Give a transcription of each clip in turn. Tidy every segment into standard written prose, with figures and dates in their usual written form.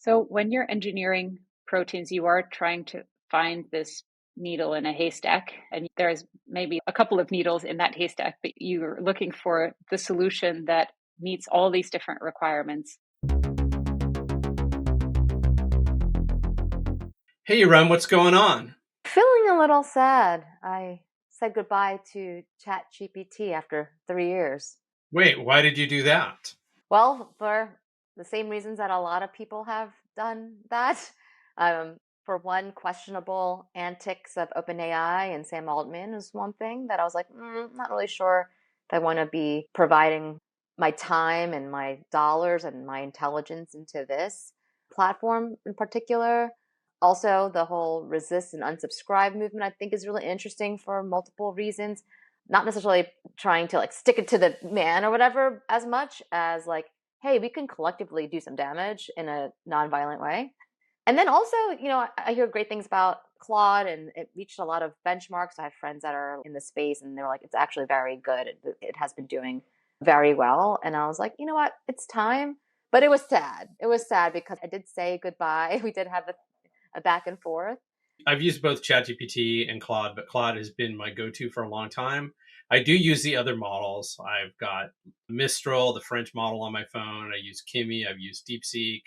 So when you're engineering proteins, you are trying to find this needle in a haystack, and there's maybe a couple of needles in that haystack, but you're looking for the solution that meets all these different requirements. Hey, Erum, what's going on? Feeling a little sad. I said goodbye to ChatGPT after 3 years. Wait, why did you do that? Well, for the same reasons that a lot of people have done that. Um, for one, questionable antics of OpenAI and Sam Altman is one thing that I was like, not really sure if I want to be providing my time and my dollars and my intelligence into this platform in particular. Also, the whole resist and unsubscribe movement I think is really interesting for multiple reasons. Not necessarily trying to like stick it to the man or whatever as much as like, hey, we can collectively do some damage in a nonviolent way. And then also, I hear great things about Claude and it reached a lot of benchmarks. I have friends that are in the space and they're like, it's actually very good. It has been doing very well. And I was like, you know what? It's time. But it was sad. It was sad because I did say goodbye. We did have a back and forth. I've used both ChatGPT and Claude, but Claude has been my go-to for a long time. I do use the other models. I've got Mistral, the French model on my phone. I use Kimi. I've used DeepSeek.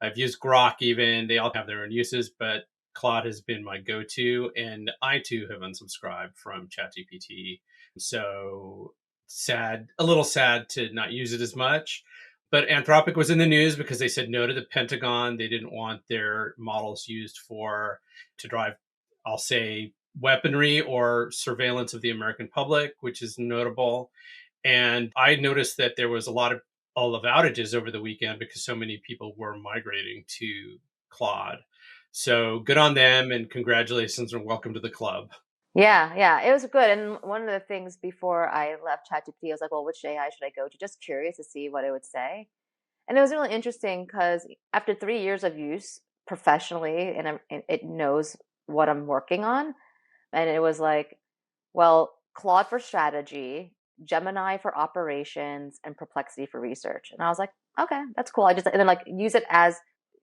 I've used Grok even. They all have their own uses, but Claude has been my go-to. And I too have unsubscribed from ChatGPT. So sad, a little sad to not use it as much. But Anthropic was in the news because they said no to the Pentagon. They didn't want their models used to drive, I'll say, weaponry or surveillance of the American public, which is notable. And I noticed that there was a lot of outages over the weekend because so many people were migrating to Claude. So good on them and congratulations and welcome to the club. Yeah, it was good. And one of the things before I left ChatGPT, I was like, well, which AI should I go to? Just curious to see what it would say. And it was really interesting because after 3 years of use professionally, and it knows what I'm working on, and it was like, well, Claude for strategy, Gemini for operations, and Perplexity for research. And I was like, okay, that's cool. And then like use it as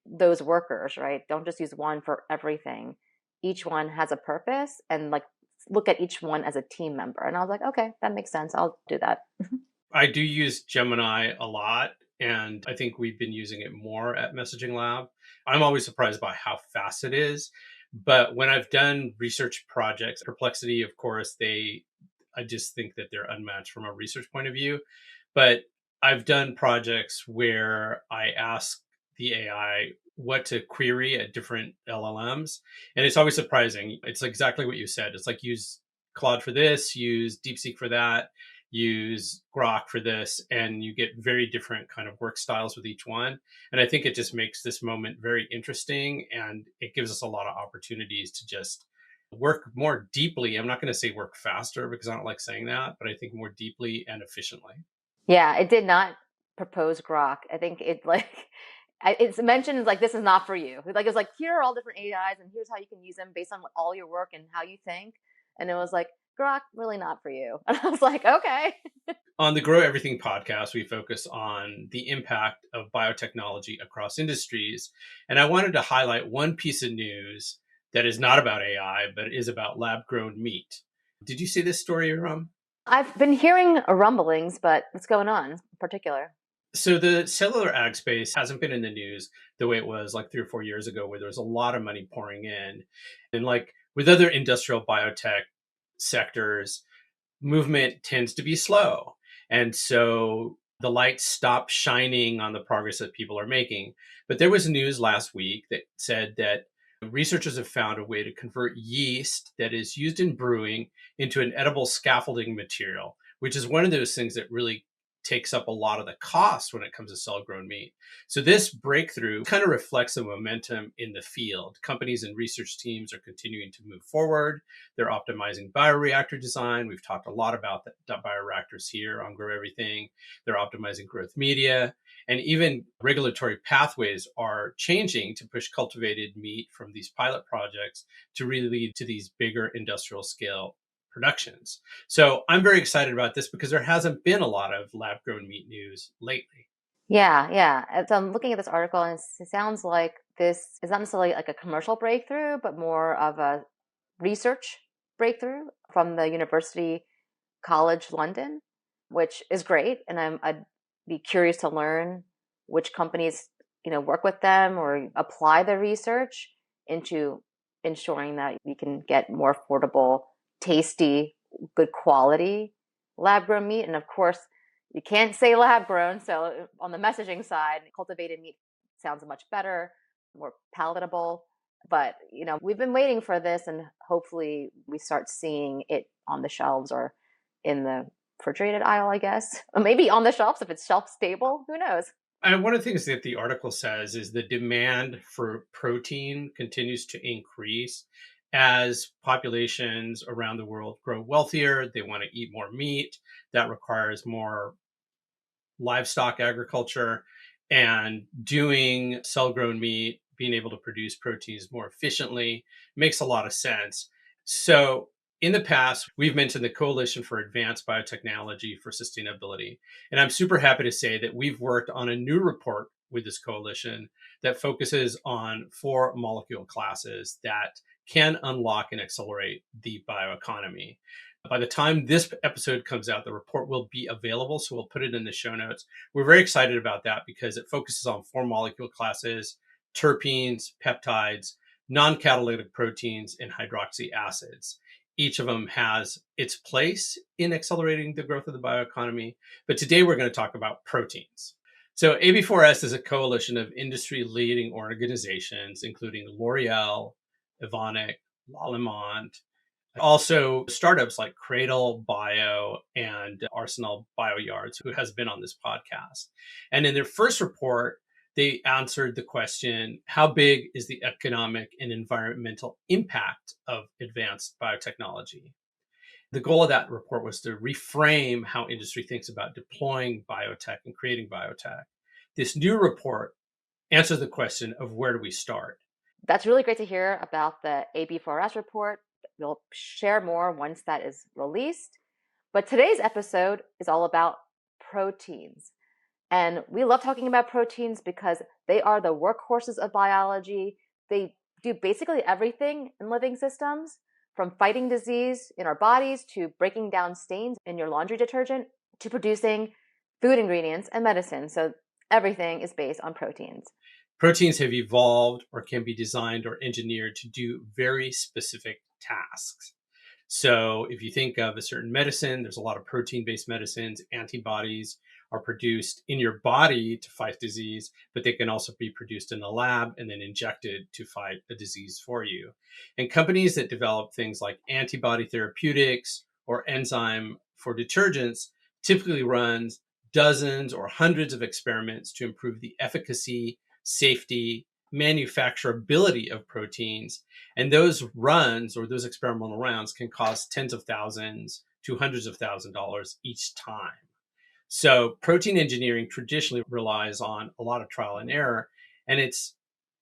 those workers, right? Don't just use one for everything. Each one has a purpose, and like look at each one as a team member. And I was like, okay, that makes sense. I'll do that. I do use Gemini a lot, and I think we've been using it more at Messaging Lab. I'm always surprised by how fast it is. But when I've done research projects, Perplexity, of course, I just think that they're unmatched from a research point of view. But I've done projects where I ask the AI what to query at different LLMs. And it's always surprising. It's exactly what you said. It's like use Claude for this, use DeepSeek for that, use Grok for this, and you get very different kind of work styles with each one. And I think it just makes this moment very interesting and it gives us a lot of opportunities to just work more deeply. I'm not going to say work faster because I don't like saying that, but I think more deeply and efficiently. Yeah, it did not propose Grok. I think it like it's mentioned like this is not for you. Like it's like here are all different AIs and here's how you can use them based on all your work and how you think. And it was like Grok really not for you. And I was like, okay. On the Grow Everything podcast, we focus on the impact of biotechnology across industries. And I wanted to highlight one piece of news that is not about AI, but is about lab grown meat. Did you see this story, Ram? I've been hearing rumblings, but what's going on in particular? So the cellular ag space hasn't been in the news the way it was like 3 or 4 years ago, where there was a lot of money pouring in. And like with other industrial biotech sectors, movement tends to be slow. And so the light stopped shining on the progress that people are making. But there was news last week that said that researchers have found a way to convert yeast that is used in brewing into an edible scaffolding material, which is one of those things that really takes up a lot of the cost when it comes to cell grown meat. So this breakthrough kind of reflects the momentum in the field. Companies and research teams are continuing to move forward. They're optimizing bioreactor design. We've talked a lot about the bioreactors here on Grow Everything. They're optimizing growth media. And even regulatory pathways are changing to push cultivated meat from these pilot projects to really lead to these bigger industrial scale productions. So I'm very excited about this because there hasn't been a lot of lab grown meat news lately. Yeah, yeah. So I'm looking at this article, and it sounds like this is not necessarily like a commercial breakthrough, but more of a research breakthrough from the University College London, which is great. And I'd be curious to learn which companies, work with them or apply the research into ensuring that we can get more affordable, tasty, good quality lab grown meat. And of course, you can't say lab grown. So on the messaging side, cultivated meat sounds much better, more palatable. But, we've been waiting for this, and hopefully we start seeing it on the shelves or in the refrigerated aisle, I guess. Or maybe on the shelves if it's shelf stable. Who knows? And one of the things that the article says is the demand for protein continues to increase as populations around the world grow wealthier. They want to eat more meat. That requires more livestock agriculture, and doing cell grown meat, being able to produce proteins more efficiently makes a lot of sense. So, in the past, we've mentioned the Coalition for Advanced Biotechnology for Sustainability. And I'm super happy to say that we've worked on a new report with this coalition that focuses on 4 molecule classes that can unlock and accelerate the bioeconomy. By the time this episode comes out, the report will be available, so we'll put it in the show notes. We're very excited about that because it focuses on 4 molecule classes: terpenes, peptides, non-catalytic proteins, and hydroxy acids. Each of them has its place in accelerating the growth of the bioeconomy. But today we're going to talk about proteins. So AB4S is a coalition of industry-leading organizations, including L'Oreal, Evonik, Lallemand, also startups like Cradle Bio and Arsenal Bioyards, who has been on this podcast. And in their first report, they answered the question, how big is the economic and environmental impact of advanced biotechnology? The goal of that report was to reframe how industry thinks about deploying biotech and creating biotech. This new report answers the question of where do we start? That's really great to hear about the AB4S report. We'll share more once that is released. But today's episode is all about proteins. And we love talking about proteins because they are the workhorses of biology. They do basically everything in living systems, from fighting disease in our bodies to breaking down stains in your laundry detergent to producing food ingredients and medicine. So everything is based on proteins. Proteins have evolved or can be designed or engineered to do very specific tasks. So if you think of a certain medicine, there's a lot of protein-based medicines. Antibodies are produced in your body to fight disease, but they can also be produced in the lab and then injected to fight a disease for you. And companies that develop things like antibody therapeutics or enzyme for detergents typically runs dozens or hundreds of experiments to improve the efficacy, safety, manufacturability of proteins. And those runs or those experimental rounds can cost tens of thousands to hundreds of thousands of dollars each time. So protein engineering traditionally relies on a lot of trial and error, and its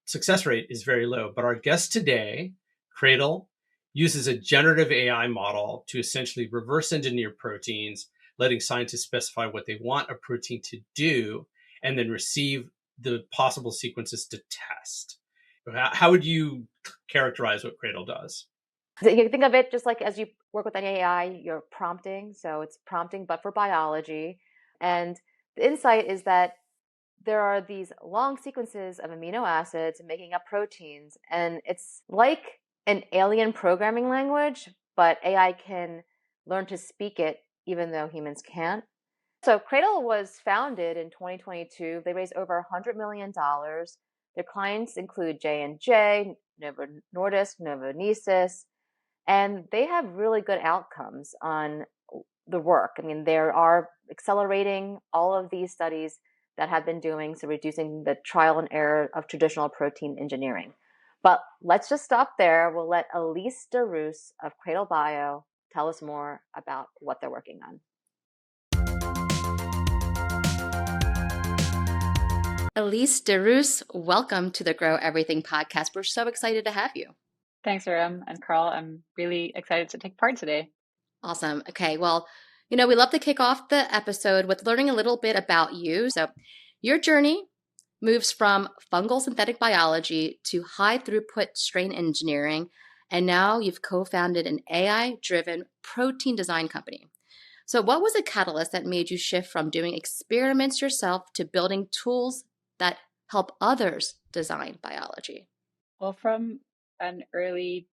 success rate is very low. But our guest today, Cradle, uses a generative AI model to essentially reverse engineer proteins, letting scientists specify what they want a protein to do, and then receive the possible sequences to test. How would you characterize what Cradle does? You can think of it just like as you work with an AI, you're prompting. So it's prompting, but for biology. And the insight is that there are these long sequences of amino acids making up proteins. And it's like an alien programming language, but AI can learn to speak it even though humans can't. So Cradle was founded in 2022. They raised over $100 million. Their clients include J&J, Novo Nordisk, Novonesis, and they have really good outcomes on the work. I mean, they are accelerating all of these studies that have been doing, so reducing the trial and error of traditional protein engineering. But let's just stop there. We'll let Elise De Reus of Cradle Bio tell us more about what they're working on. Elise De Reus, welcome to the Grow Everything podcast. We're so excited to have you. Thanks, Erum and Carl. I'm really excited to take part today. Awesome. Okay, well, we love to kick off the episode with learning a little bit about you. So Your journey moves from fungal synthetic biology to high throughput strain engineering, and now you've co-founded an AI-driven protein design company. So what was the catalyst that made you shift from doing experiments yourself to building tools that help others design biology? Well, from an early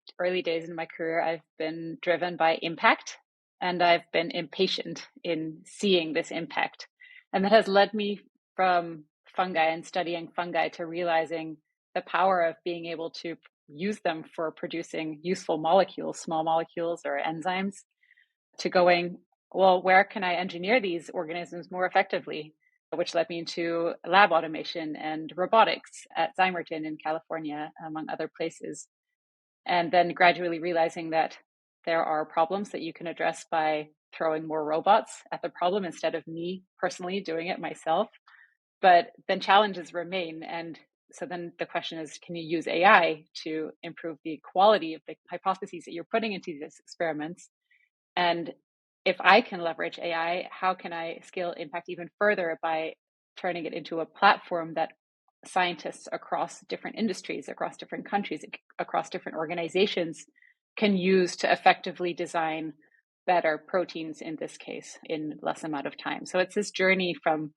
days in my career, I've been driven by impact, and I've been impatient in seeing this impact. And that has led me from fungi and studying fungi to realizing the power of being able to use them for producing useful molecules, small molecules or enzymes, to going, well, where can I engineer these organisms more effectively? Which led me into lab automation and robotics at Zymergen in California, among other places. And then gradually realizing that there are problems that you can address by throwing more robots at the problem instead of me personally doing it myself. But then challenges remain. And so then the question is, can you use AI to improve the quality of the hypotheses that you're putting into these experiments? And if I can leverage AI, how can I scale impact even further by turning it into a platform that scientists across different industries, across different countries, across different organizations can use to effectively design better proteins, in this case, in less amount of time. So it's this journey from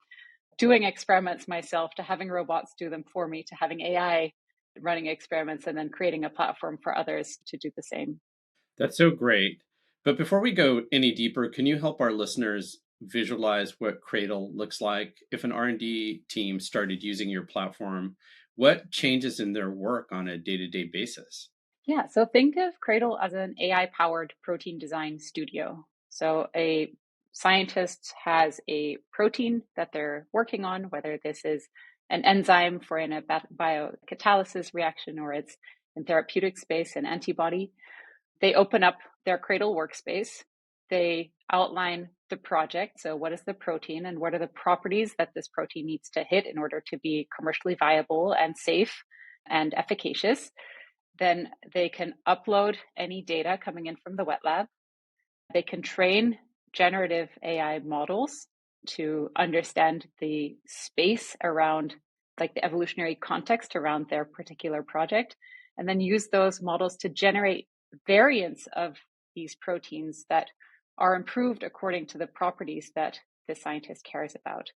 doing experiments myself to having robots do them for me, to having AI running experiments, and then creating a platform for others to do the same. That's so great. But before we go any deeper, can you help our listeners visualize what Cradle looks like if an R&D team started using your platform? What changes in their work on a day-to-day basis? Yeah, so think of Cradle as an AI powered protein design studio. So a scientist has a protein that they're working on, whether this is an enzyme for in a biocatalysis reaction or it's in therapeutic space, an antibody. They open up their Cradle workspace. They outline the project. So, what is the protein and what are the properties that this protein needs to hit in order to be commercially viable and safe and efficacious? Then they can upload any data coming in from the wet lab. They can train generative AI models to understand the space around, like the evolutionary context around their particular project, and then use those models to generate variants of these proteins that are improved according to the properties that the scientist cares about.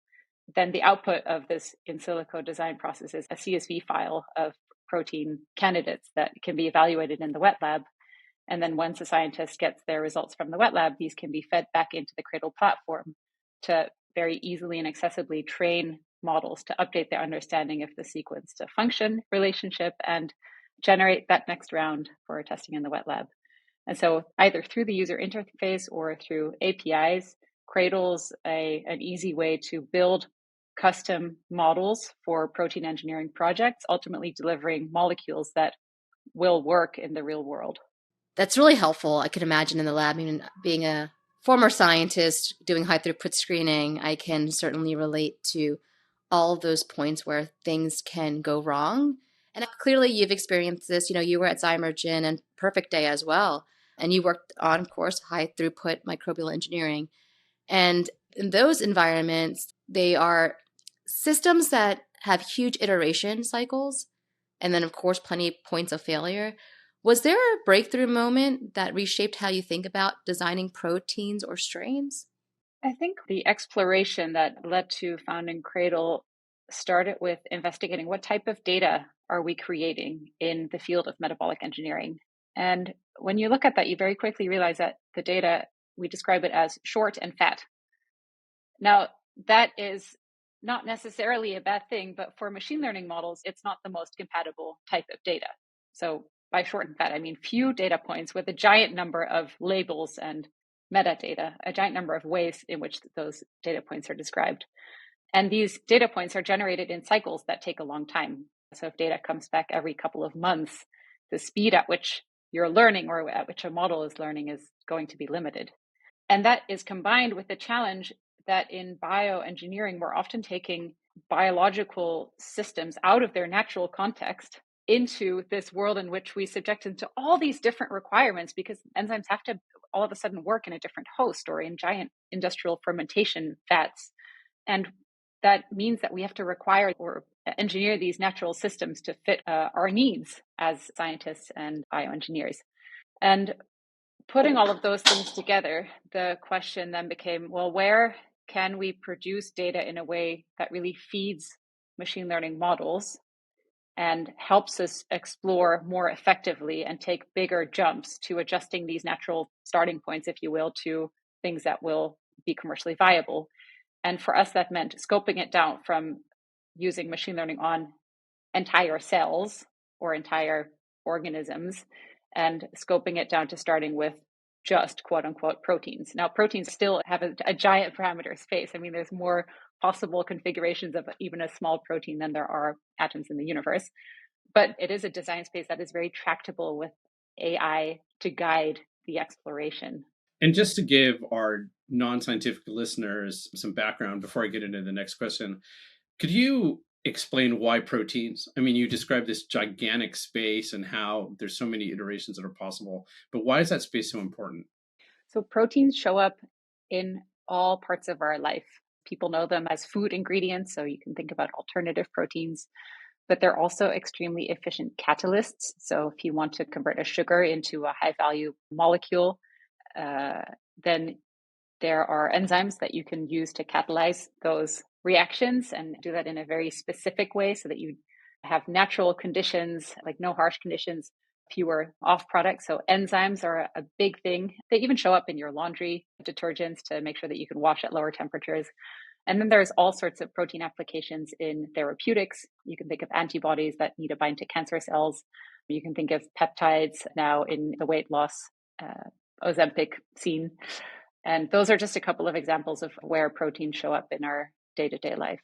Then the output of this in silico design process is a CSV file of protein candidates that can be evaluated in the wet lab. And then once a scientist gets their results from the wet lab, these can be fed back into the Cradle platform to very easily and accessibly train models to update their understanding of the sequence to function relationship and generate that next round for testing in the wet lab. And so either through the user interface or through APIs, Cradle's an easy way to build custom models for protein engineering projects, ultimately delivering molecules that will work in the real world. That's really helpful. I could imagine in the lab, even being a former scientist doing high throughput screening, I can certainly relate to all of those points where things can go wrong. And clearly you've experienced this. You were at Zymergen and Perfect Day as well. And you worked on, of course, high throughput microbial engineering. And in those environments, they are systems that have huge iteration cycles. And then, of course, plenty of points of failure. Was there a breakthrough moment that reshaped how you think about designing proteins or strains? I think the exploration that led to founding Cradle started with investigating what type of data are we creating in the field of metabolic engineering. And when you look at that, you very quickly realize that the data, we describe it as short and fat. Now, that is not necessarily a bad thing, but for machine learning models, it's not the most compatible type of data. So by short and fat, I mean few data points with a giant number of labels and metadata, a giant number of ways in which those data points are described. And these data points are generated in cycles that take a long time. So if data comes back every couple of months, the speed at which you're learning or at which a model is learning is going to be limited. And that is combined with the challenge that in bioengineering, we're often taking biological systems out of their natural context into this world in which we subject them to all these different requirements because enzymes have to all of a sudden work in a different host or in giant industrial fermentation vats. And that means that we have to require or engineer these natural systems to fit our needs as scientists and bioengineers. And putting all of those things together, the question then became, well, where can we produce data in a way that really feeds machine learning models and helps us explore more effectively and take bigger jumps to adjusting these natural starting points, if you will, to things that will be commercially viable. And for us, that meant scoping it down from using machine learning on entire cells or entire organisms and scoping it down to starting with just quote unquote proteins. Now, proteins still have a giant parameter space. I mean, there's more possible configurations of even a small protein than there are atoms in the universe. But it is a design space that is very tractable with AI to guide the exploration. And just to give our non-scientific listeners some background before I get into the next question, could you explain why proteins? I mean, you described this gigantic space and how there's so many iterations that are possible, but why is that space so important? So proteins show up in all parts of our life. People know them as food ingredients, so you can think about alternative proteins, but they're also extremely efficient catalysts. So if you want to convert a sugar into a high value molecule, then there are enzymes that you can use to catalyze those reactions and do that in a very specific way so that you have natural conditions, like no harsh conditions, fewer off products. So enzymes are a big thing. They even show up in your laundry detergents to make sure that you can wash at lower temperatures. And then there's all sorts of protein applications in therapeutics. You can think of antibodies that need to bind to cancer cells. You can think of peptides now in the weight loss Ozempic scene. And those are just a couple of examples of where proteins show up in our day-to-day life.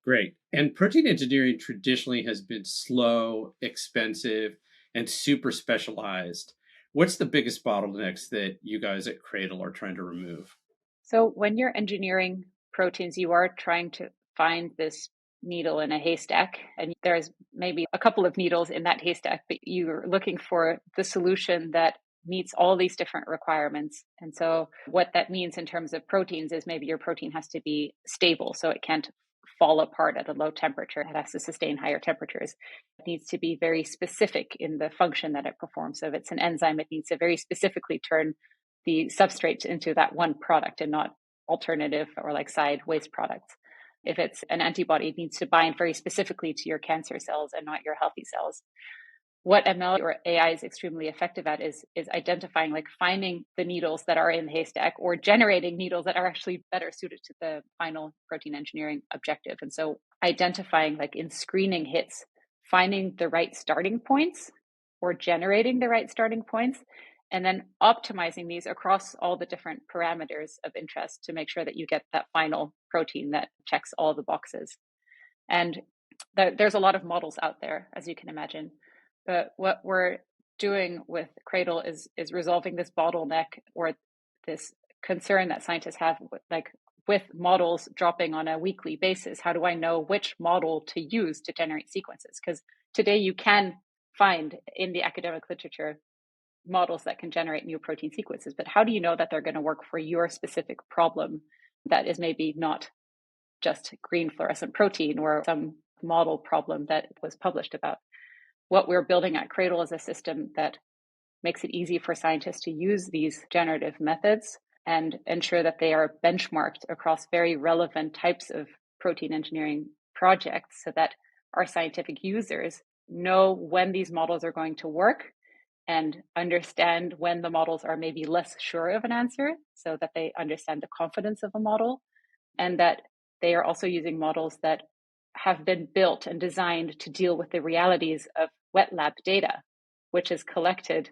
Great. And protein engineering traditionally has been slow, expensive, and super specialized. What's the biggest bottlenecks that you guys at Cradle are trying to remove? So when you're engineering proteins, you are trying to find this needle in a haystack, and there's maybe a couple of needles in that haystack, but you're looking for the solution that meets all these different requirements. And so what that means in terms of proteins is maybe your protein has to be stable, so it can't fall apart at a low temperature. It has to sustain higher temperatures. It needs to be very specific in the function that it performs. So if it's an enzyme, it needs to very specifically turn the substrate into that one product and not alternative or like side waste products. If it's an antibody, it needs to bind very specifically to your cancer cells and not your healthy cells. What ML or AI is extremely effective at is identifying, like finding the needles that are in the haystack or generating needles that are actually better suited to the final protein engineering objective. And so identifying, like in screening hits, finding the right starting points or generating the right starting points, and then optimizing these across all the different parameters of interest to make sure that you get that final protein that checks all the boxes. And there's a lot of models out there, as you can imagine. But what we're doing with Cradle is resolving this bottleneck or this concern that scientists have with models dropping on a weekly basis. How do I know which model to use to generate sequences? Because today you can find in the academic literature models that can generate new protein sequences, but how do you know that they're going to work for your specific problem that is maybe not just green fluorescent protein or some model problem that was published about? What we're building at Cradle is a system that makes it easy for scientists to use these generative methods and ensure that they are benchmarked across very relevant types of protein engineering projects so that our scientific users know when these models are going to work and understand when the models are maybe less sure of an answer so that they understand the confidence of a model, and that they are also using models that have been built and designed to deal with the realities of wet lab data, which is collected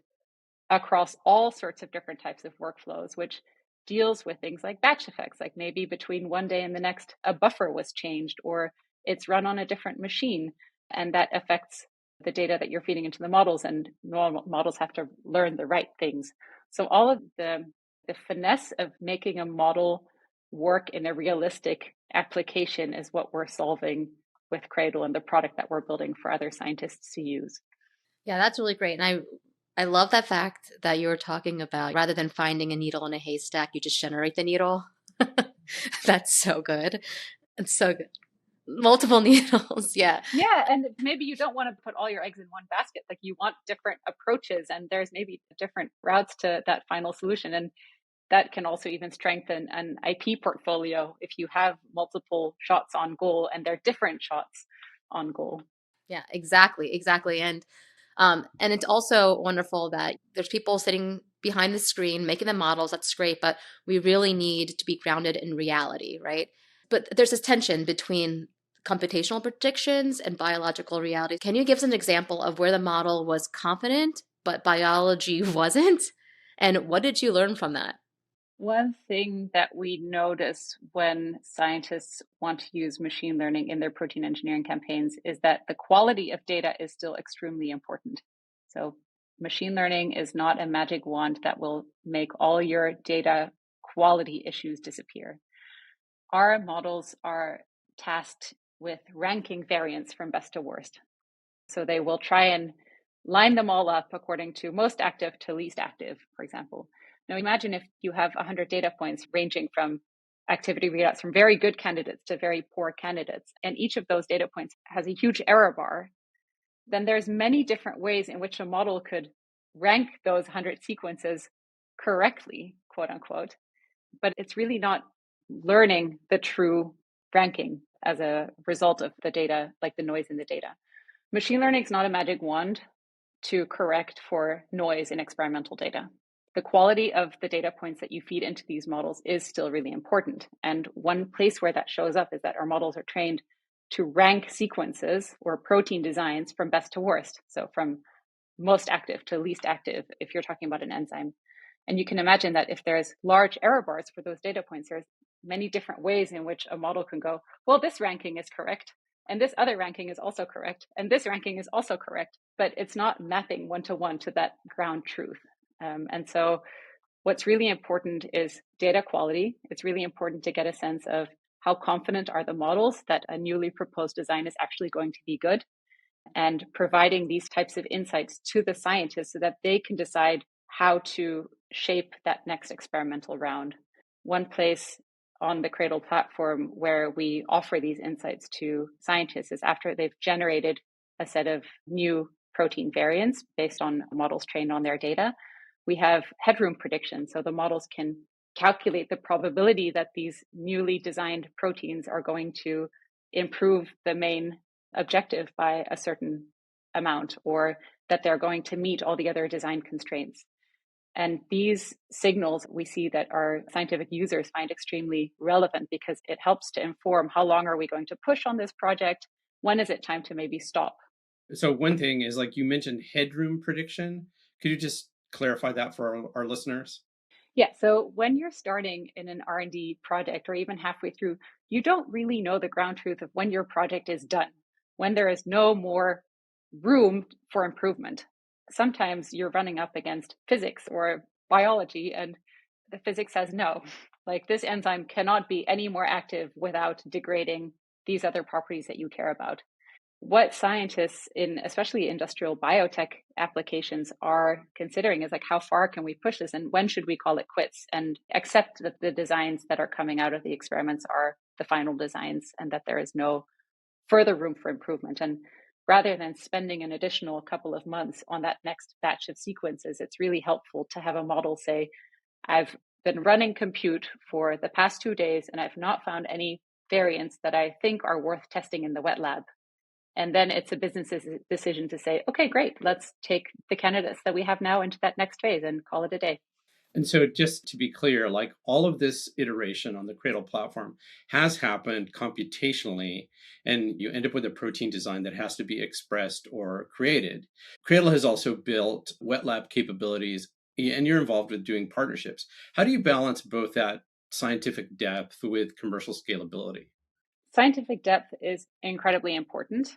across all sorts of different types of workflows, which deals with things like batch effects, like maybe between one day and the next, a buffer was changed or it's run on a different machine, and that affects the data that you're feeding into the models, and models have to learn the right things. So all of the finesse of making a model work in a realistic application is what we're solving with Cradle and the product that we're building for other scientists to use. Yeah, that's really great. And I love that fact that you were talking about rather than finding a needle in a haystack, you just generate the needle. That's so good. It's so good. multiple needles. Yeah. Yeah, and maybe you don't want to put all your eggs in one basket. Like you want different approaches, and there's maybe different routes to that final solution. And that can also even strengthen an IP portfolio if you have multiple shots on goal and they're different shots on goal. Yeah, exactly. Exactly. And it's also wonderful that there's people sitting behind the screen making the models. That's great, but we really need to be grounded in reality, right? But there's this tension between computational predictions and biological reality. Can you give us an example of where the model was confident, but biology wasn't? And what did you learn from that? One thing that we notice when scientists want to use machine learning in their protein engineering campaigns is that the quality of data is still extremely important. So, machine learning is not a magic wand that will make all your data quality issues disappear. Our models are tasked with ranking variants from best to worst. So, they will try and line them all up according to most active to least active, for example. Now, imagine if you have 100 data points ranging from activity readouts from very good candidates to very poor candidates, and each of those data points has a huge error bar. Then there's many different ways in which a model could rank those 100 sequences correctly, quote unquote, but it's really not learning the true ranking as a result of the data, like the noise in the data. Machine learning is not a magic wand to correct for noise in experimental data. The quality of the data points that you feed into these models is still really important. And one place where that shows up is that our models are trained to rank sequences or protein designs from best to worst. So from most active to least active, if you're talking about an enzyme. And you can imagine that if there's large error bars for those data points, there's many different ways in which a model can go, well, this ranking is correct, and this other ranking is also correct, and this ranking is also correct, but it's not mapping one-to-one to that ground truth. And so what's really important is data quality. It's really important to get a sense of how confident are the models that a newly proposed design is actually going to be good, and providing these types of insights to the scientists so that they can decide how to shape that next experimental round. One place on the Cradle platform where we offer these insights to scientists is after they've generated a set of new protein variants based on models trained on their data. We have headroom prediction, so the models can calculate the probability that these newly designed proteins are going to improve the main objective by a certain amount, or that they're going to meet all the other design constraints. And these signals we see that our scientific users find extremely relevant because it helps to inform how long are we going to push on this project? When is it time to maybe stop? So one thing is, like you mentioned, headroom prediction. Could you just clarify that for our listeners? Yeah, so when you're starting in an R&D project or even halfway through, you don't really know the ground truth of when your project is done, when there is no more room for improvement. Sometimes you're running up against physics or biology, and the physics says no. Like this enzyme cannot be any more active without degrading these other properties that you care about. What scientists in especially industrial biotech applications are considering is like, how far can we push this and when should we call it quits and accept that the designs that are coming out of the experiments are the final designs and that there is no further room for improvement. And rather than spending an additional couple of months on that next batch of sequences, it's really helpful to have a model say, I've been running compute for the past 2 days and I've not found any variants that I think are worth testing in the wet lab. And then it's a business's decision to say, okay, great, let's take the candidates that we have now into that next phase and call it a day. And so, just to be clear, like all of this iteration on the Cradle platform has happened computationally, and you end up with a protein design that has to be expressed or created. Cradle has also built wet lab capabilities, and you're involved with doing partnerships. How do you balance both that scientific depth with commercial scalability? Scientific depth is incredibly important.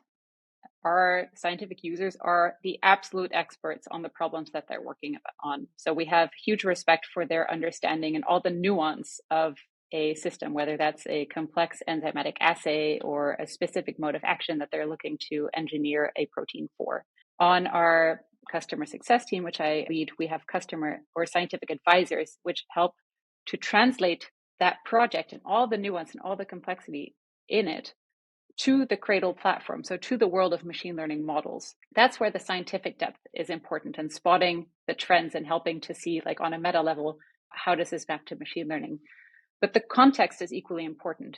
Our scientific users are the absolute experts on the problems that they're working on. So we have huge respect for their understanding and all the nuance of a system, whether that's a complex enzymatic assay or a specific mode of action that they're looking to engineer a protein for. On our customer success team, which I lead, we have customer or scientific advisors, which help to translate that project and all the nuance and all the complexity in it to the Cradle platform, so to the world of machine learning models. That's where the scientific depth is important, and spotting the trends and helping to see, like on a meta level, how does this map to machine learning? But the context is equally important.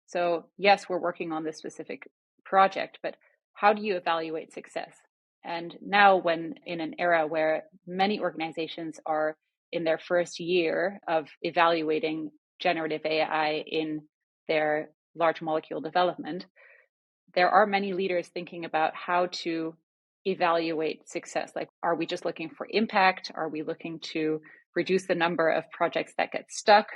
So yes, we're working on this specific project, but how do you evaluate success? And now, when in an era where many organizations are in their first year of evaluating generative AI in their large molecule development, there are many leaders thinking about how to evaluate success. Like, are we just looking for impact? Are we looking to reduce the number of projects that get stuck?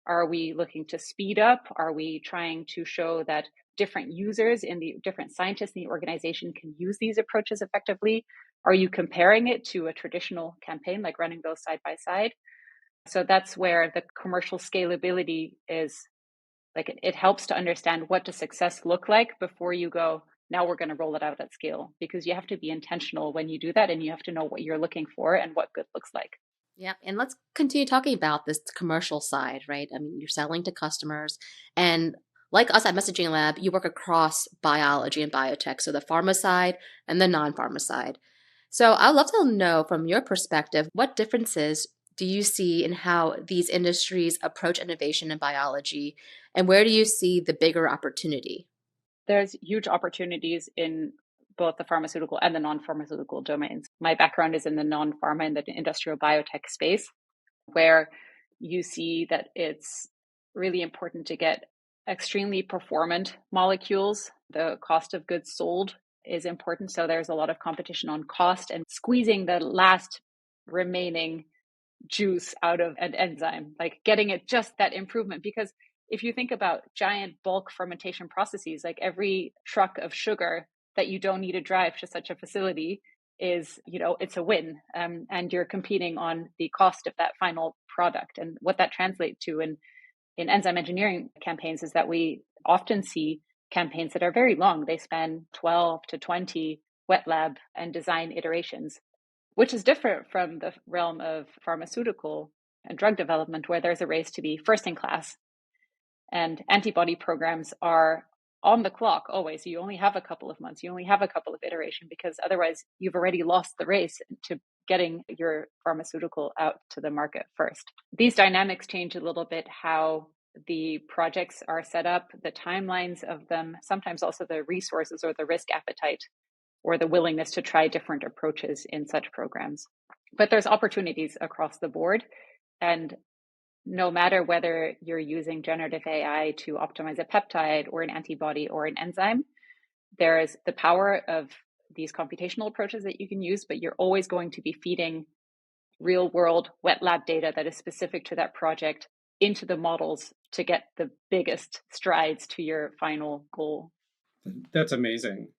Are we looking to speed up? Are we trying to show that different users in the different scientists in the organization can use these approaches effectively? Are you comparing it to a traditional campaign, like running those side by side? So that's where the commercial scalability is. Like, it helps to understand what does success look like before you go, now we're going to roll it out at scale, because you have to be intentional when you do that, and you have to know what you're looking for and what good looks like. Yeah, and let's continue talking about this commercial side, right? I mean, you're selling to customers, and like us at Messaging Lab, you work across biology and biotech, so the pharma side and the non-pharma side. So I'd love to know from your perspective, what differences do you see in how these industries approach innovation in biology, and where do you see the bigger opportunity? There's huge opportunities in both the pharmaceutical and the non-pharmaceutical domains. My background is in the non-pharma and the industrial biotech space, where you see that it's really important to get extremely performant molecules. The cost of goods sold is important. So there's a lot of competition on cost and squeezing the last remaining juice out of an enzyme, like getting it just that improvement. Because if you think about giant bulk fermentation processes, like every truck of sugar that you don't need to drive to such a facility is, it's a win. And you're competing on the cost of that final product. And what that translates to in enzyme engineering campaigns is that we often see campaigns that are very long. They span 12 to 20 wet lab and design iterations, which is different from the realm of pharmaceutical and drug development, where there's a race to be first in class. And antibody programs are on the clock always. You only have a couple of months, you only have a couple of iterations, because otherwise you've already lost the race to getting your pharmaceutical out to the market first. These dynamics change a little bit how the projects are set up, the timelines of them, sometimes also the resources or the risk appetite or the willingness to try different approaches in such programs. But there's opportunities across the board. And no matter whether you're using generative AI to optimize a peptide or an antibody or an enzyme, there is the power of these computational approaches that you can use, but you're always going to be feeding real world wet lab data that is specific to that project into the models to get the biggest strides to your final goal. That's amazing.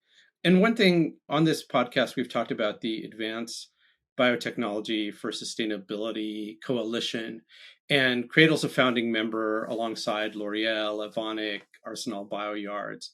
And one thing on this podcast, we've talked about the Advanced Biotechnology for Sustainability Coalition. And Cradle's a founding member alongside L'Oreal, Evonik, Arsenal Bioyards.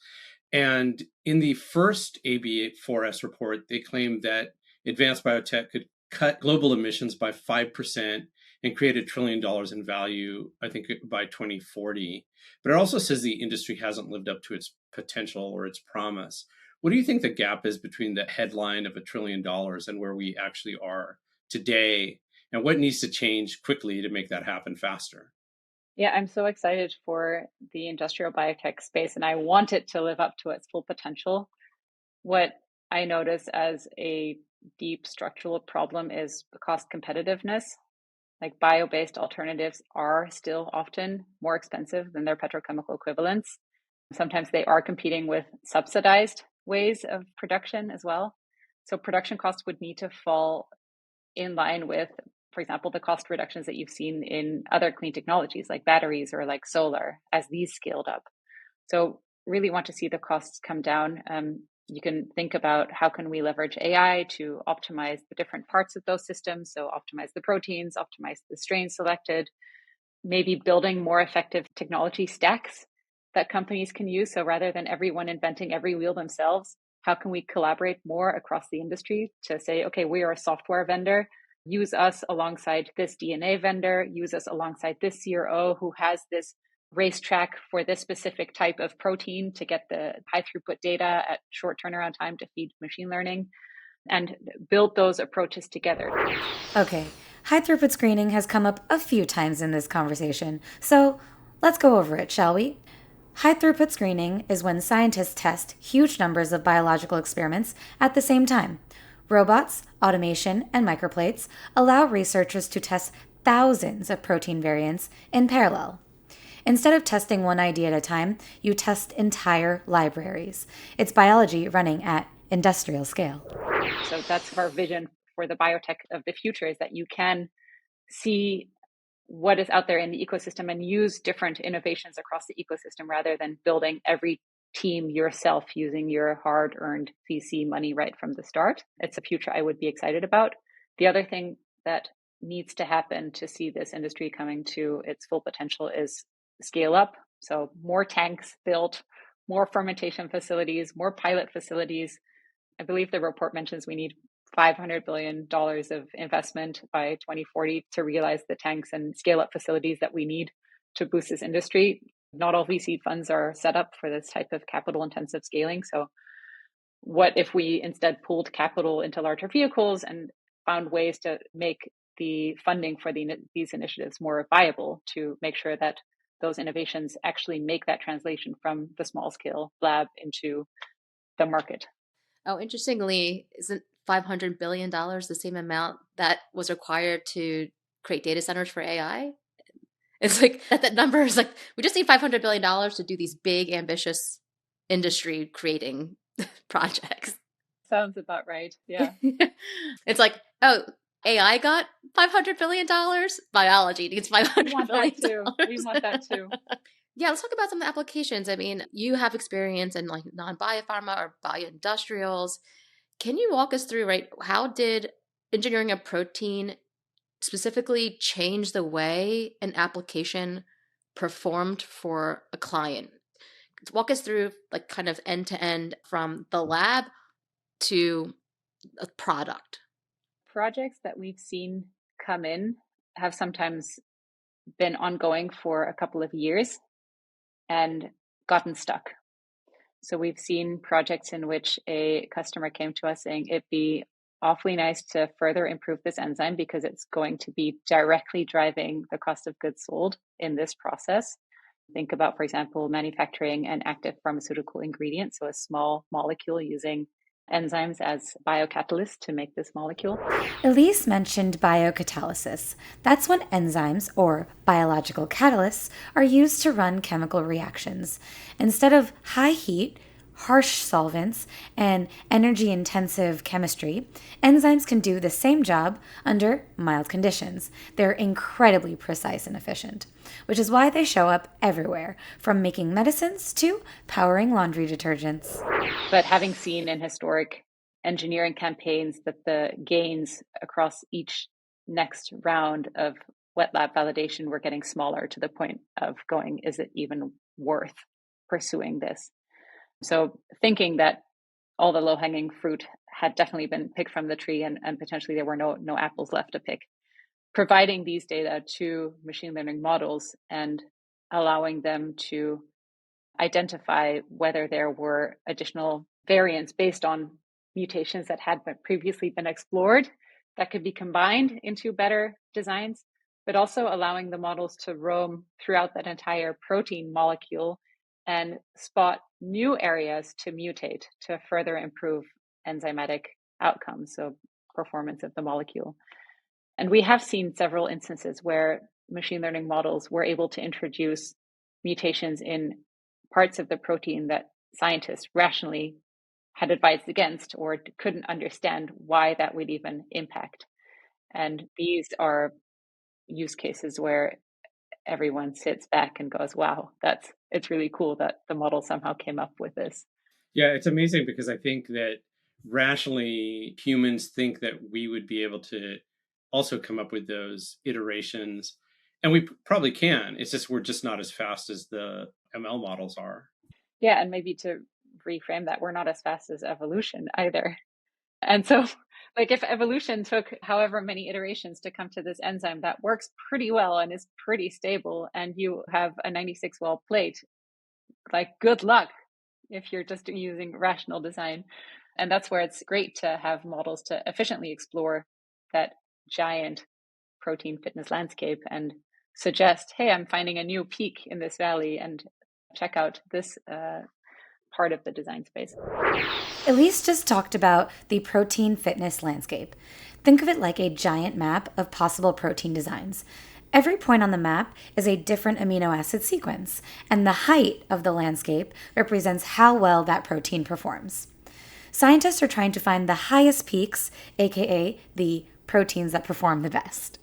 And in the first AB4S report, they claimed that advanced biotech could cut global emissions by 5% and create $1 trillion in value, I think, by 2040. But it also says the industry hasn't lived up to its potential or its promise. What do you think the gap is between the headline of $1 trillion and where we actually are today? And what needs to change quickly to make that happen faster? Yeah, I'm so excited for the industrial biotech space, and I want it to live up to its full potential. What I notice as a deep structural problem is cost competitiveness. Like, bio-based alternatives are still often more expensive than their petrochemical equivalents. Sometimes they are competing with subsidized ways of production as well. So production costs would need to fall in line with, for example, the cost reductions that you've seen in other clean technologies like batteries or like solar as these scaled up. So really want to see the costs come down. You can think about how can we leverage AI to optimize the different parts of those systems. So optimize the proteins, optimize the strains selected, maybe building more effective technology stacks that companies can use. So rather than everyone inventing every wheel themselves, how can we collaborate more across the industry to say, okay, we are a software vendor, use us alongside this DNA vendor, use us alongside this CRO who has this racetrack for this specific type of protein to get the high throughput data at short turnaround time to feed machine learning, and build those approaches together. Okay, high throughput screening has come up a few times in this conversation, so let's go over it, shall we? High throughput screening is when scientists test huge numbers of biological experiments at the same time. Robots, automation, and microplates allow researchers to test thousands of protein variants in parallel. Instead of testing one idea at a time, you test entire libraries. It's biology running at industrial scale. So that's our vision for the biotech of the future, is that you can see what is out there in the ecosystem and use different innovations across the ecosystem rather than building every team yourself using your hard-earned VC money right from the start. It's a future I would be excited about. The other thing that needs to happen to see this industry coming to its full potential is scale up. So more tanks built, more fermentation facilities, more pilot facilities. I believe the report mentions we need $500 billion of investment by 2040 to realize the tanks and scale up facilities that we need to boost this industry. Not all VC funds are set up for this type of capital intensive scaling. So what if we instead pooled capital into larger vehicles and found ways to make the funding for these initiatives more viable, to make sure that those innovations actually make that translation from the small scale lab into the market? Oh, interestingly, isn't $500 billion the same amount that was required to create data centers for AI? It's like that number is like, we just need $500 billion to do these big, ambitious industry creating projects. Sounds about right. Yeah. It's like, oh, AI got $500 billion. Biology needs $500 billion. We want that too. Yeah, let's talk about some of the applications. I mean, you have experience in like non-biopharma or bioindustrials. Can you walk us through, right? How did engineering a protein specifically change the way an application performed for a client? Walk us through like kind of end to end from the lab to a product. Projects that we've seen come in have sometimes been ongoing for a couple of years and gotten stuck. So we've seen projects in which a customer came to us saying it'd be awfully nice to further improve this enzyme because it's going to be directly driving the cost of goods sold in this process. Think about, for example, manufacturing an active pharmaceutical ingredient, so a small molecule using enzymes as biocatalysts to make this molecule. Elise mentioned biocatalysis. That's when enzymes, or biological catalysts, are used to run chemical reactions. Instead of high heat, harsh solvents, and energy-intensive chemistry, enzymes can do the same job under mild conditions. They're incredibly precise and efficient, which is why they show up everywhere, from making medicines to powering laundry detergents. But having seen in historic engineering campaigns that the gains across each next round of wet lab validation were getting smaller to the point of going, is it even worth pursuing this? So thinking that all the low-hanging fruit had definitely been picked from the tree and potentially there were no apples left to pick, providing these data to machine learning models and allowing them to identify whether there were additional variants based on mutations that had previously been explored that could be combined into better designs, but also allowing the models to roam throughout that entire protein molecule and spot new areas to mutate to further improve enzymatic outcomes, so performance of the molecule. And we have seen several instances where machine learning models were able to introduce mutations in parts of the protein that scientists rationally had advised against or couldn't understand why that would even impact. And these are use cases where everyone sits back and goes, wow, it's really cool that the model somehow came up with this. Yeah, it's amazing because I think that rationally humans think that we would be able to also come up with those iterations, and we probably can. It's just we're just not as fast as the ML models are. Yeah, and maybe to reframe that, we're not as fast as evolution either. And so Like if evolution took however many iterations to come to this enzyme that works pretty well and is pretty stable, and you have a 96 well plate, like good luck if you're just using rational design. And that's where it's great to have models to efficiently explore that giant protein fitness landscape and suggest, hey, I'm finding a new peak in this valley, and check out this part of the design space. Elise just talked about the protein fitness landscape. Think of it like a giant map of possible protein designs. Every point on the map is a different amino acid sequence, and the height of the landscape represents how well that protein performs. Scientists are trying to find the highest peaks, aka the proteins that perform the best.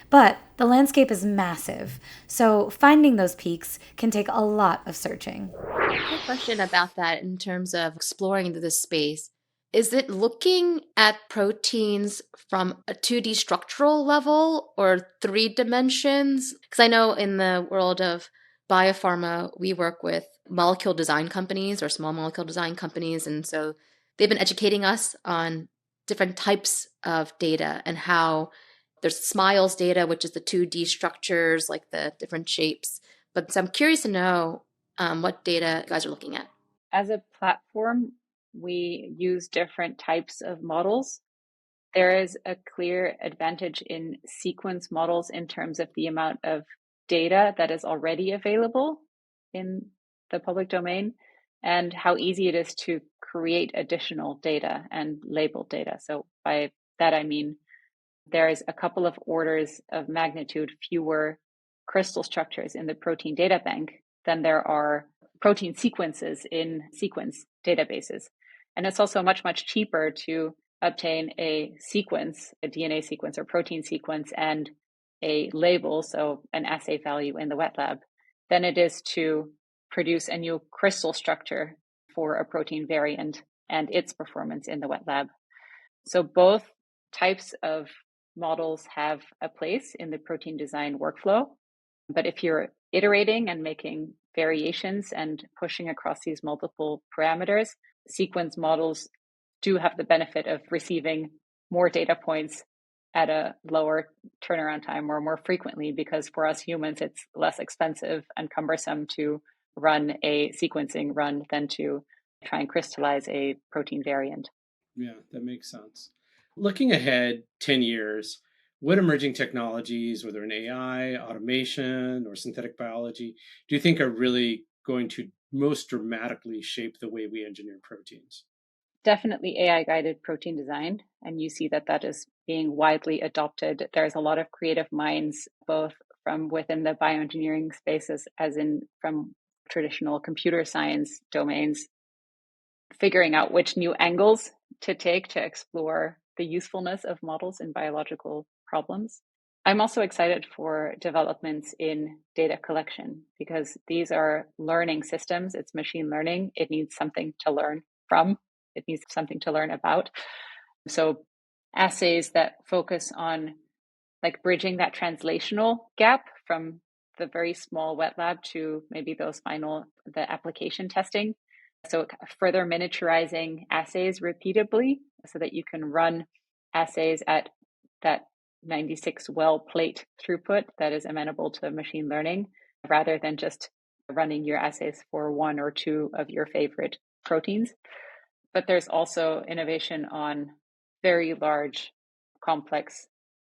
But the landscape is massive, so finding those peaks can take a lot of searching. Quick question about that in terms of exploring this space. Is it looking at proteins from a 2D structural level or 3 dimensions? Because I know in the world of biopharma, we work with molecule design companies or small molecule design companies. And so they've been educating us on different types of data and how there's SMILES data, which is the 2D structures, like the different shapes. But so I'm curious to know what data you guys are looking at. As a platform, we use different types of models. There is a clear advantage in sequence models in terms of the amount of data that is already available in the public domain and how easy it is to create additional data and label data. So by that, I mean, there's a couple of orders of magnitude fewer crystal structures in the protein data bank than there are protein sequences in sequence databases. And it's also much, much cheaper to obtain a sequence, a DNA sequence or protein sequence, and a label, so an assay value in the wet lab, than it is to produce a new crystal structure for a protein variant and its performance in the wet lab. So both types of models have a place in the protein design workflow. But if you're iterating and making variations and pushing across these multiple parameters, sequence models do have the benefit of receiving more data points at a lower turnaround time or more frequently, because for us humans, it's less expensive and cumbersome to run a sequencing run than to try and crystallize a protein variant. Yeah, that makes sense. Looking ahead 10 years, what emerging technologies, whether in AI, automation, or synthetic biology, do you think are really going to most dramatically shape the way we engineer proteins? Definitely AI guided protein design. And you see that that is being widely adopted. There's a lot of creative minds, both from within the bioengineering spaces, as in from traditional computer science domains, figuring out which new angles to take to explore the usefulness of models in biological problems. I'm also excited for developments in data collection because these are learning systems. It's machine learning. It needs something to learn from. It needs something to learn about. So assays that focus on like bridging that translational gap from the very small wet lab to maybe those final, the application testing. So further miniaturizing assays repeatably so that you can run assays at that 96 well plate throughput that is amenable to machine learning, rather than just running your assays for one or two of your favorite proteins. But there's also innovation on very large, complex,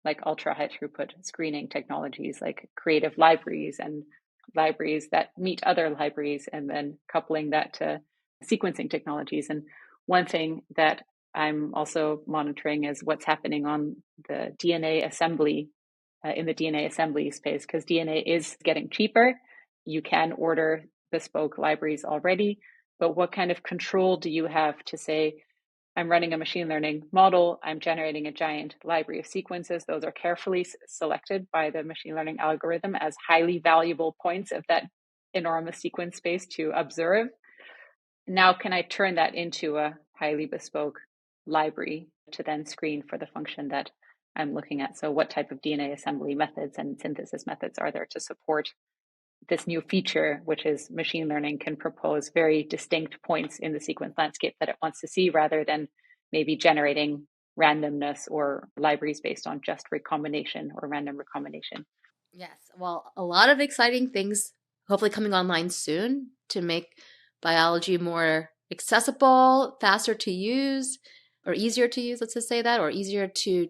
like ultra high throughput screening technologies, like creative libraries and libraries that meet other libraries, and then coupling that to sequencing technologies. And one thing that I'm also monitoring is what's happening on the DNA assembly, in the DNA assembly space, because DNA is getting cheaper. You can order bespoke libraries already, but what kind of control do you have to say, I'm running a machine learning model, I'm generating a giant library of sequences. Those are carefully selected by the machine learning algorithm as highly valuable points of that enormous sequence space to observe. Now, can I turn that into a highly bespoke library to then screen for the function that I'm looking at? So what type of DNA assembly methods and synthesis methods are there to support this new feature, which is machine learning can propose very distinct points in the sequence landscape that it wants to see, rather than maybe generating randomness or libraries based on just recombination or random recombination. Yes. Well, a lot of exciting things hopefully coming online soon to make biology more accessible, faster to use, or easier to use, let's just say that, or easier to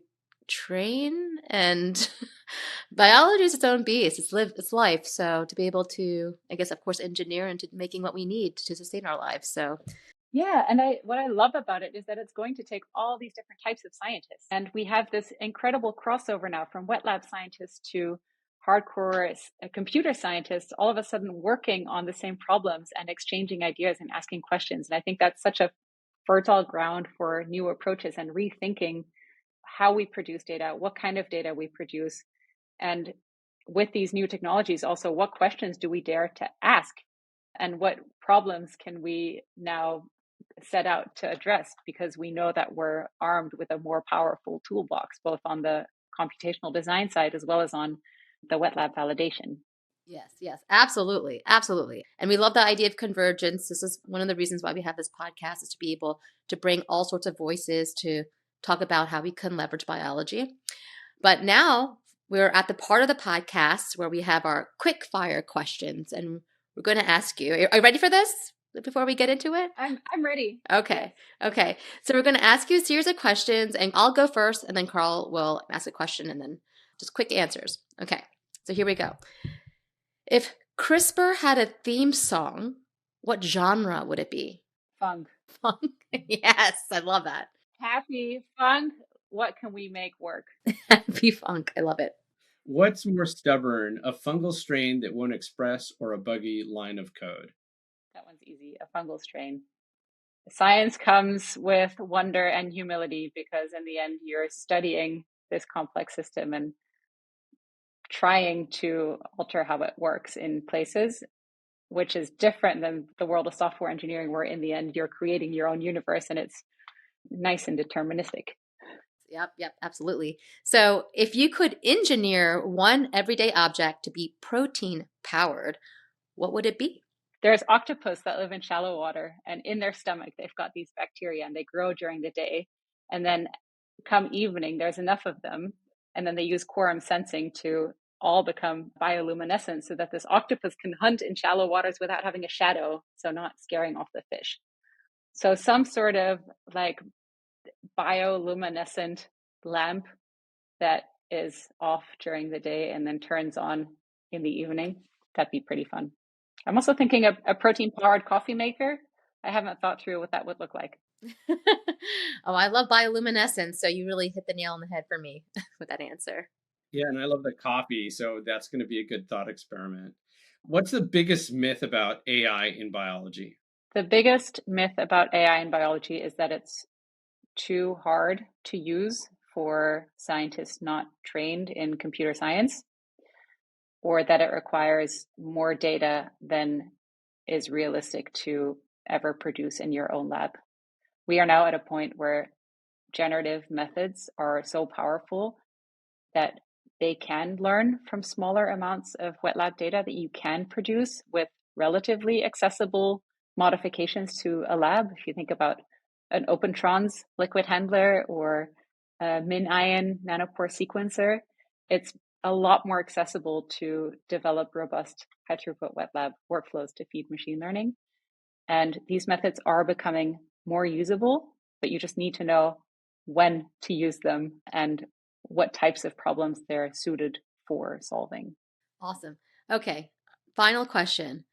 train. And biology is its own beast. It's life. So to be able to, I guess, of course, engineer into making what we need to sustain our lives. So yeah, and what I love about it is that it's going to take all these different types of scientists. And we have this incredible crossover now from wet lab scientists to hardcore computer scientists, all of a sudden working on the same problems and exchanging ideas and asking questions. And I think that's such a fertile ground for new approaches and rethinking how we produce data, what kind of data we produce, and with these new technologies, also what questions do we dare to ask, and what problems can we now set out to address, because we know that we're armed with a more powerful toolbox, both on the computational design side as well as on the wet lab validation. Yes, absolutely. Absolutely. And we love the idea of convergence. This is one of the reasons why we have this podcast, is to be able to bring all sorts of voices to talk about how we can leverage biology. But now we're at the part of the podcast where we have our quick fire questions, and we're going to ask you, are you ready for this before we get into it? I'm ready. Okay. Yes. Okay. So we're going to ask you a series of questions, and I'll go first, and then Carl will ask a question, and then just quick answers. Okay. So here we go. If CRISPR had a theme song, what genre would it be? Fung. Funk. Yes, I love that. Happy fung. What can we make work? Happy funk. I love it. What's more stubborn, a fungal strain that won't express or a buggy line of code? That one's easy. A fungal strain. Science comes with wonder and humility, because in the end, you're studying this complex system and trying to alter how it works in places, which is different than the world of software engineering, where in the end, you're creating your own universe and it's nice and deterministic. Yep, absolutely. So if you could engineer one everyday object to be protein powered, what would it be? There's octopus that live in shallow water, and in their stomach, they've got these bacteria and they grow during the day. And then come evening, there's enough of them. And then they use quorum sensing to all become bioluminescent, so that this octopus can hunt in shallow waters without having a shadow, so not scaring off the fish. So some sort of like bioluminescent lamp that is off during the day and then turns on in the evening. That'd be pretty fun. I'm also thinking of a protein-powered coffee maker. I haven't thought through what that would look like. Oh, I love bioluminescence. So you really hit the nail on the head for me with that answer. Yeah, and I love the coffee, so that's going to be a good thought experiment. What's the biggest myth about AI in biology? The biggest myth about AI in biology is that it's too hard to use for scientists not trained in computer science, or that it requires more data than is realistic to ever produce in your own lab. We are now at a point where generative methods are so powerful that they can learn from smaller amounts of wet lab data that you can produce with relatively accessible modifications to a lab. If you think about an Opentrons liquid handler or a MinION nanopore sequencer, it's a lot more accessible to develop robust high-throughput wet lab workflows to feed machine learning. And these methods are becoming more usable, but you just need to know when to use them and what types of problems they're suited for solving. Awesome. Okay. Final question.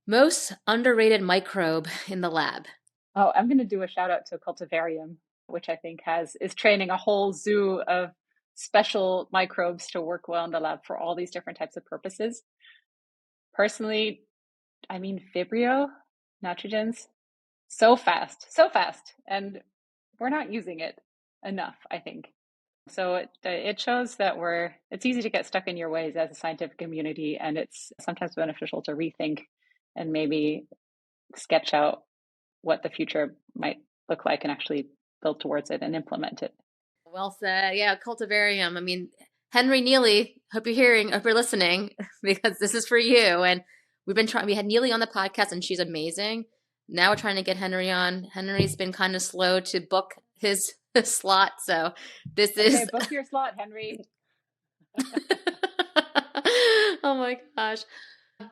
Most underrated microbe in the lab? Oh, I'm going to do a shout out to Cultivarium, which I think is training a whole zoo of special microbes to work well in the lab for all these different types of purposes. Personally, I mean, Vibrio, nitrogens, so fast. And we're not using it enough, I think. So it shows that it's easy to get stuck in your ways as a scientific community, and it's sometimes beneficial to rethink and maybe sketch out what the future might look like and actually build towards it and implement it. Well said. Yeah, Cultivarium. I mean, Henry Neely, hope you're listening, because this is for you. And we had Neely on the podcast and she's amazing. Now we're trying to get Henry on. Henry's been kind of slow to book his slot. So this Okay, is book your slot, Henry. oh my gosh.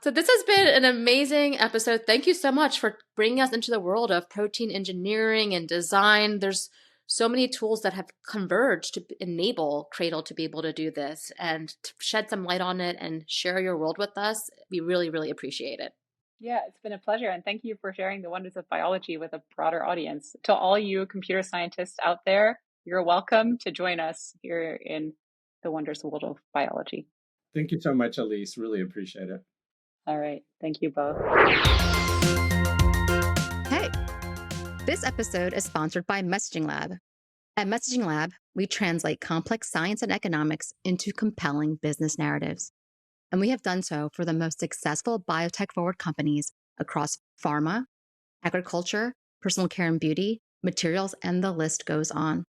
So this has been an amazing episode. Thank you so much for bringing us into the world of protein engineering and design. There's so many tools that have converged to enable Cradle to be able to do this, and to shed some light on it and share your world with us. We really, really appreciate it. Yeah, it's been a pleasure. And thank you for sharing the wonders of biology with a broader audience. To all you computer scientists out there, you're welcome to join us here in the wonders world of biology. Thank you so much, Elise. Really appreciate it. All right. Thank you both. Hey, this episode is sponsored by Messaging Lab. At Messaging Lab, we translate complex science and economics into compelling business narratives. And we have done so for the most successful biotech-forward companies across pharma, agriculture, personal care and beauty, materials, and the list goes on.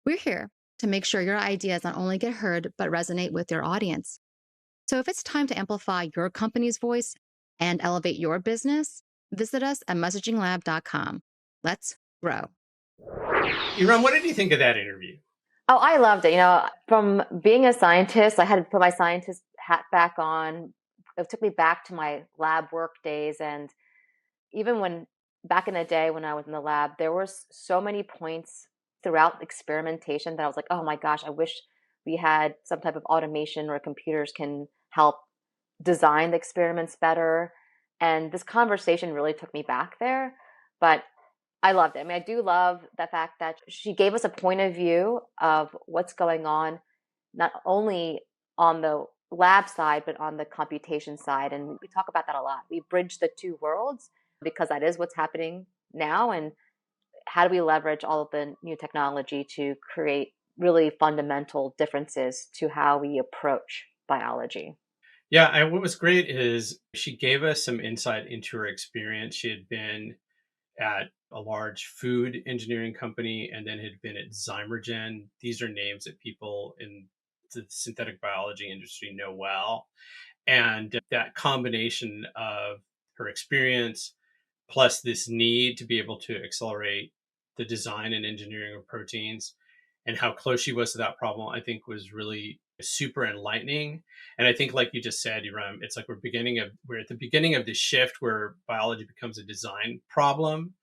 We're here to make sure your ideas not only get heard, but resonate with your audience. So if it's time to amplify your company's voice and elevate your business, visit us at messaginglab.com. Let's grow. Erum, what did you think of that interview? Oh, I loved it. From being a scientist, I had to put my scientist hat back on. It took me back to my lab work days. And even when back in the day when I was in the lab, there were so many points throughout experimentation that I was like, oh my gosh, I wish we had some type of automation where computers can help design the experiments better. And this conversation really took me back there. But I loved it. I mean, I do love the fact that she gave us a point of view of what's going on, not only on the lab side, but on the computation side. And we talk about that a lot. We bridge the two worlds because that is what's happening now. And how do we leverage all of the new technology to create really fundamental differences to how we approach biology? Yeah, what was great is she gave us some insight into her experience. She had been at a large food engineering company and then had been at Zymergen. These are names that people in the synthetic biology industry know well. And that combination of her experience plus this need to be able to accelerate the design and engineering of proteins and how close she was to that problem, I think was really super enlightening. And I think, like you just said, Erum, it's like we're at the beginning of this shift where biology becomes a design problem.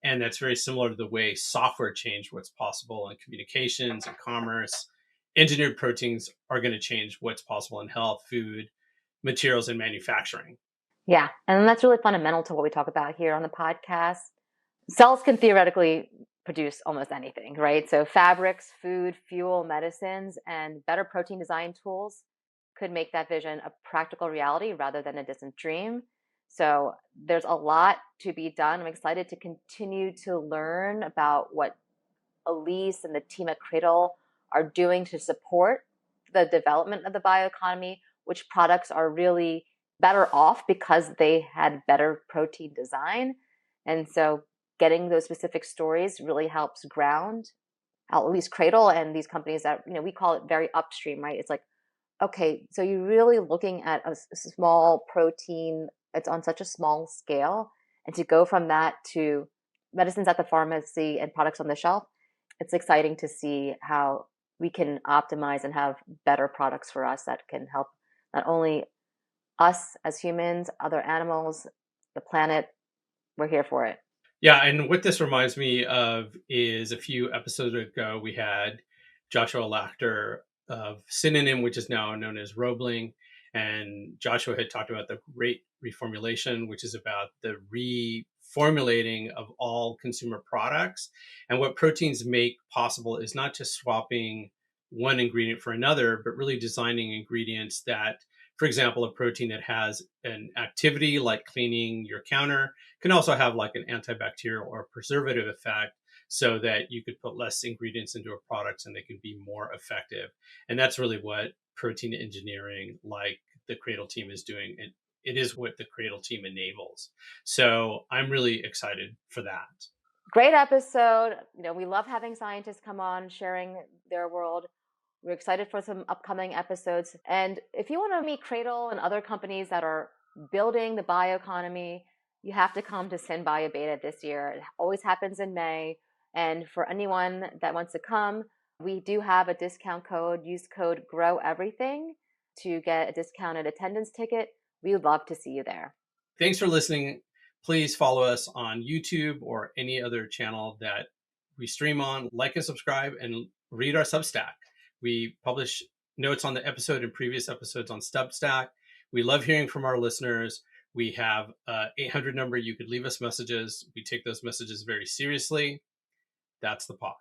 And that's very similar to the way software changed what's possible in communications and commerce. Engineered proteins are going to change what's possible in health, food, materials, and manufacturing. Yeah. And that's really fundamental to what we talk about here on the podcast. Cells can theoretically produce almost anything, right? So fabrics, food, fuel, medicines, and better protein design tools could make that vision a practical reality rather than a distant dream. So there's a lot to be done. I'm excited to continue to learn about what Elise and the team at Cradle are doing to support the development of the bioeconomy, which products are really better off because they had better protein design. And so getting those specific stories really helps ground at least Cradle and these companies that, we call it very upstream, right? It's like, okay, so you're really looking at a small protein. It's on such a small scale. And to go from that to medicines at the pharmacy and products on the shelf, it's exciting to see how we can optimize and have better products for us that can help not only us as humans, other animals, the planet. We're here for it. Yeah, and what this reminds me of is a few episodes ago, we had Joshua Lachter of Synonym, which is now known as Roebling. And Joshua had talked about the great reformulation, which is about the reformulating of all consumer products. And what proteins make possible is not just swapping one ingredient for another, but really designing ingredients that, for example, a protein that has an activity like cleaning your counter can also have like an antibacterial or preservative effect so that you could put less ingredients into a product and they can be more effective. And that's really what protein engineering, like the Cradle team is doing. It is what the Cradle team enables. So I'm really excited for that. Great episode. We love having scientists come on, sharing their world. We're excited for some upcoming episodes. And if you want to meet Cradle and other companies that are building the bioeconomy, you have to come to SynBio Beta this year. It always happens in May. And for anyone that wants to come, we do have a discount code. Use code GROWEVERYTHING to get a discounted attendance ticket. We would love to see you there. Thanks for listening. Please follow us on YouTube or any other channel that we stream on. Like and subscribe, and read our Substack. We publish notes on the episode and previous episodes on Substack. We love hearing from our listeners. We have an 800 number. You could leave us messages. We take those messages very seriously. That's the pod.